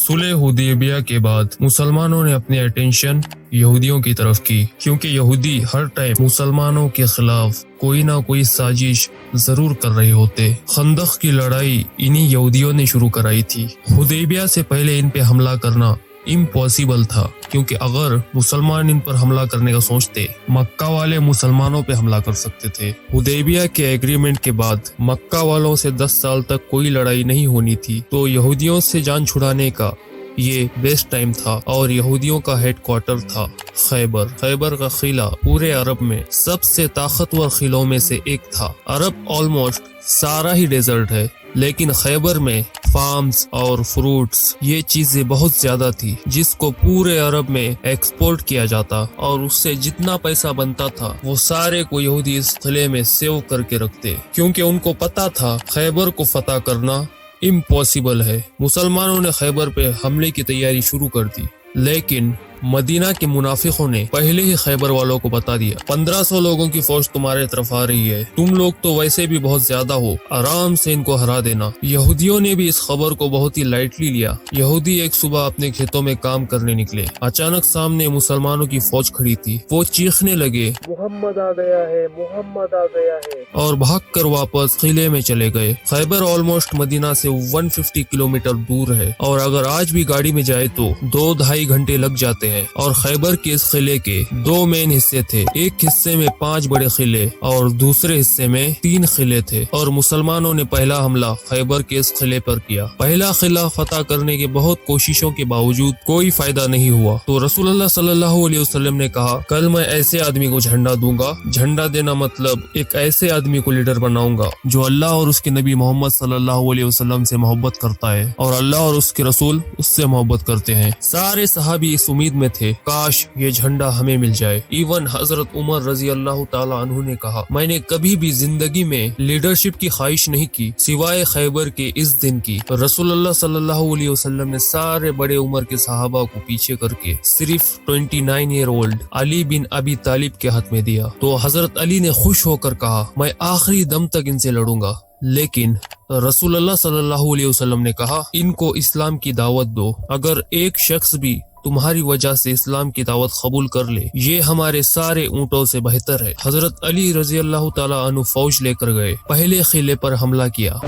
सुलह हुदैबिया के बाद मुसलमानों ने अपनी अटेंशन यहूदियों की तरफ की, क्योंकि यहूदी हर टाइम मुसलमानों के खिलाफ कोई ना कोई साजिश जरूर कर रहे होते। खंदक की लड़ाई इन्हीं यहूदियों ने शुरू कराई थी। हुदैबिया से पहले इन पे हमला करना इम्पॉसिबल था, क्योंकि अगर मुसलमान इन पर हमला करने का सोचते, मक्का वाले मुसलमानों पे हमला कर सकते थे। हुदैबिया के एग्रीमेंट के बाद मक्का वालों से 10 साल तक कोई लड़ाई नहीं होनी थी, तो यहूदियों से जान छुड़ाने का ये बेस्ट टाइम था। और यहूदियों का हेडक्वार्टर था खैबर। खैबर का किला पूरे अरब में सबसे ताकतवर किलों में से एक था। अरब ऑलमोस्ट सारा ही डेजर्ट है, लेकिन खैबर में फार्म्स और फ्रूट्स ये चीजें बहुत ज्यादा थी, जिसको पूरे अरब में एक्सपोर्ट किया जाता, और उससे जितना पैसा बनता था वो सारे को यहूदी इस किले में सेव करके रखते, क्योंकि उनको पता था खैबर को फतह करना इम्पॉसिबल है। मुसलमानों ने खैबर पे हमले की तैयारी शुरू कर दी, लेकिन मदीना के मुनाफिकों ने पहले ही खैबर वालों को बता दिया, 1500 लोगों की फौज तुम्हारे तरफ आ रही है, तुम लोग तो वैसे भी बहुत ज्यादा हो, आराम से इनको हरा देना। यहूदियों ने भी इस खबर को बहुत ही लाइटली लिया। यहूदी एक सुबह अपने खेतों में काम करने निकले, अचानक सामने मुसलमानों की फौज खड़ी थी। वो चीखने लगे, मोहम्मद आ गया है, मोहम्मद आ गया है, और भागकर वापस किले में चले गए। खैबर ऑलमोस्ट मदीना से 150 किलोमीटर दूर है, और अगर आज भी गाड़ी में जाए तो 2-2.5 घंटे लग जाते हैं। और खैबर के इस किले के 2 मेन हिस्से थे, एक हिस्से में 5 बड़े किले और दूसरे हिस्से में 3 किले थे। और मुसलमानों ने पहला हमला खैबर के इस किले पर किया। पहला किला फतह करने के बहुत कोशिशों के बावजूद कोई फायदा नहीं हुआ, तो रसूलुल्लाह सल्लल्लाहु अलैहि वसल्लम ने कहा, कल मैं ऐसे आदमी को झंडा दूंगा। झंडा देना मतलब एक ऐसे आदमी को लीडर बनाऊंगा जो अल्लाह और उसके नबी मोहम्मद सल्लल्लाहु अलैहि वसल्लम से मोहब्बत करता है, और अल्लाह और उसके रसूल उससे मोहब्बत करते हैं। सारे सहाबी इस उम्मीद में थे, काश ये झंडा हमें मिल जाए। इवन हजरत उमर रजी अल्लाह ताला अन्हु ने कहा, मैंने कभी भी जिंदगी में लीडरशिप की ख्वाहिश नहीं की सिवाय खैबर के इस दिन की। रसूलुल्लाह सल्लल्लाहु अलैहि वसल्लम ने सारे बड़े उम्र के सहाबा को पीछे करके सिर्फ 29 ईयर ओल्ड अली बिन अबी तालिब के हाथ में दिया। तो हजरत अली ने खुश होकर कहा, मैं आखिरी दम तक इनसे लड़ूंगा। लेकिन रसूलुल्लाह सल्लल्लाहु अलैहि वसल्लम ने कहा, इनको इस्लाम की दावत दो। अगर एक शख्स भी तुम्हारी वजह से इस्लाम की दावत कबूल कर ले, ये हमारे सारे ऊंटों से बेहतर है। हजरत अली रजी अल्लाह ताला अन्हु फौज लेकर गए, पहले किले पर हमला किया।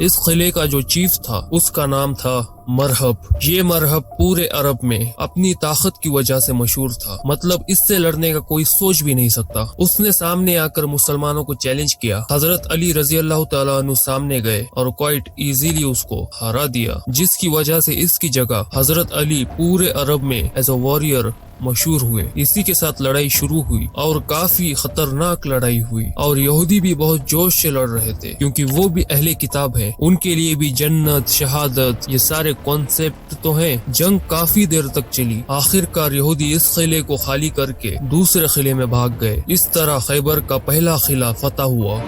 इस किले का जो चीफ था उसका नाम था मरहब। ये मरहब पूरे अरब में अपनी ताकत की वजह से मशहूर था, मतलब इससे लड़ने का कोई सोच भी नहीं सकता। उसने सामने आकर मुसलमानों को चैलेंज किया। हजरत अली रजी अल्लाह ताला अन्हु सामने गए और क्वाइट इजीली उसको हरा दिया, जिसकी वजह से इसकी जगह हजरत अली पूरे अरब में एज अ वॉरियर मशहूर हुए। इसी के साथ लड़ाई शुरू हुई और काफी खतरनाक लड़ाई हुई, और यहूदी भी बहुत जोश से लड़ रहे थे, क्योंकि वो भी अहले किताब है। उनके लिए भी जन्नत, शहादत ये सारे कॉन्सेप्ट तो हैं। जंग काफी देर तक चली। आखिरकार यहूदी इस किले को खाली करके दूसरे किले में भाग गए। इस तरह खैबर का पहला किला फतह हुआ।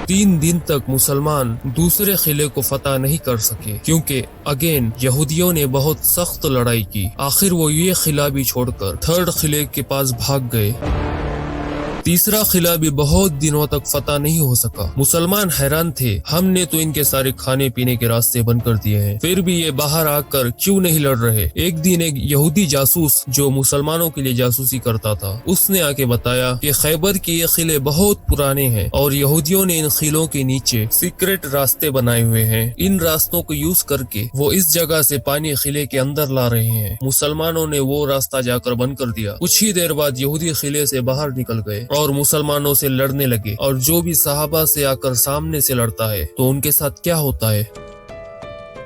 3 दिन तक मुसलमान दूसरे किले को फतह नहीं कर सके, क्योंकि अगेन यहूदियों ने बहुत सख्त लड़ाई की। आखिर वो ये किला भी छोड़कर 3rd किले के पास भाग गए। तीसरा किला भी बहुत दिनों तक फतह नहीं हो सका। मुसलमान हैरान थे, हमने तो इनके सारे खाने पीने के रास्ते बंद कर दिए हैं, फिर भी ये बाहर आकर क्यों नहीं लड़ रहे। एक दिन एक यहूदी जासूस जो मुसलमानों के लिए जासूसी करता था, उसने आके बताया कि खैबर के ये किले बहुत पुराने हैं और यहूदियों ने इन किलों के नीचे सीक्रेट रास्ते बनाए हुए हैं। इन रास्तों को यूज करके वो इस जगह से पानी किले के अंदर ला रहे हैं। मुसलमानों ने वो रास्ता जाकर बंद कर दिया। कुछ ही देर बाद यहूदी किले से बाहर निकल गए और मुसलमानों से लड़ने लगे। और जो भी सहाबा से आकर सामने से लड़ता है तो उनके साथ क्या होता है।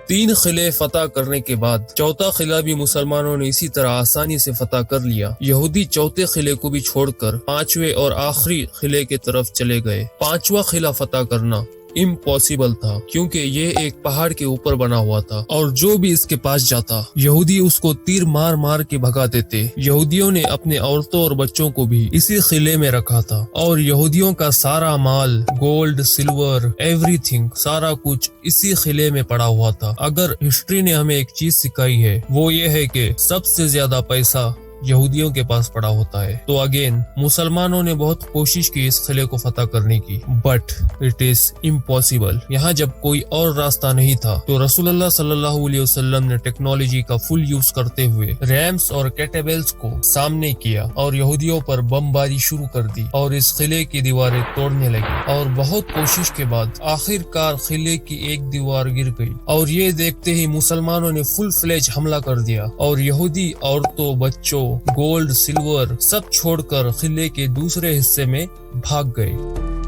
3 किले फतह करने के बाद 4था किला भी मुसलमानों ने इसी तरह आसानी से फतह कर लिया। यहूदी 4थे किले को भी छोड़कर 5वें और आखिरी किले की तरफ चले गए। 5वां किला फतह करना इम्पॉसिबल था, क्योंकि ये एक पहाड़ के ऊपर बना हुआ था, और जो भी इसके पास जाता यहूदी उसको तीर मार मार के भगा देते। यहूदियों ने अपने औरतों और बच्चों को भी इसी किले में रखा था, और यहूदियों का सारा माल, गोल्ड, सिल्वर, एवरीथिंग, सारा कुछ इसी किले में पड़ा हुआ था। अगर हिस्ट्री ने हमें एक चीज सिखाई है वो ये है कि सबसे ज्यादा पैसा यहूदियों के पास पड़ा होता है। तो अगेन मुसलमानों ने बहुत कोशिश की इस किले को फतह करने की, बट इट इज इम्पॉसिबल। यहाँ जब कोई और रास्ता नहीं था तो रसूलुल्लाह सल्लल्लाहु अलैहि वसल्लम ने टेक्नोलॉजी का फुल यूज करते हुए रैम्स और कैटेबल्स को सामने किया और यहूदियों पर बमबारी शुरू कर दी और इस किले की दीवारें तोड़ने लगी। और बहुत कोशिश के बाद आखिरकार किले की एक दीवार गिर गई और ये देखते ही मुसलमानों ने फुल फ्लेज हमला कर दिया और यहूदी औरतों, बच्चों, गोल्ड, सिल्वर सब छोड़कर किले के दूसरे हिस्से में भाग गए।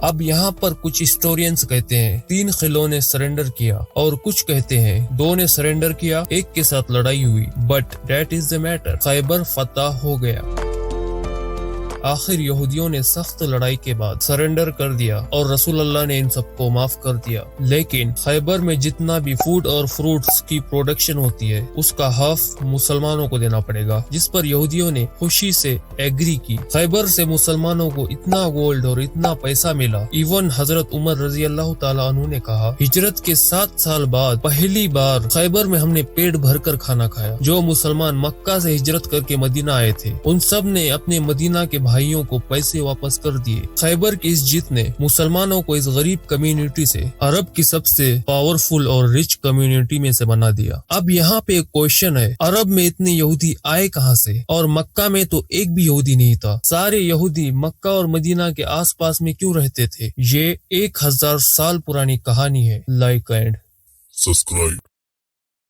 अब यहाँ पर कुछ हिस्टोरियंस कहते हैं 3 किलों ने सरेंडर किया और कुछ कहते हैं 2 ने सरेंडर किया, 1 के साथ लड़ाई हुई, but that is the matter. Khyber फतह हो गया। आखिर यहूदियों ने सख्त लड़ाई के बाद सरेंडर कर दिया और रसूलुल्लाह ने इन सबको माफ कर दिया। लेकिन खैबर में जितना भी फूड और फ्रूट्स की प्रोडक्शन होती है उसका हाफ मुसलमानों को देना पड़ेगा, जिस पर यहूदियों ने खुशी से एग्री की। खैबर से मुसलमानों को इतना गोल्ड और इतना पैसा मिला, इवन हजरत उमर रजी अल्लाह ताला अन्हु ने कहा हिजरत के 7 साल बाद पहली बार खैबर में हमने पेट भरकर खाना खाया। जो मुसलमान मक्का से हिजरत करके मदीना आए थे उन सब ने अपने मदीना के भाइयों को पैसे वापस कर दिए। खैबर की इस जीत ने मुसलमानों को इस गरीब कम्युनिटी से अरब की सबसे पावरफुल और रिच कम्युनिटी में से बना दिया। अब यहाँ पे एक क्वेश्चन है, अरब में इतने यहूदी आए कहाँ से? और मक्का में तो एक भी यहूदी नहीं था। सारे यहूदी मक्का और मदीना के आसपास में क्यों रहते थे? ये 1000 साल पुरानी कहानी है। Like and subscribe.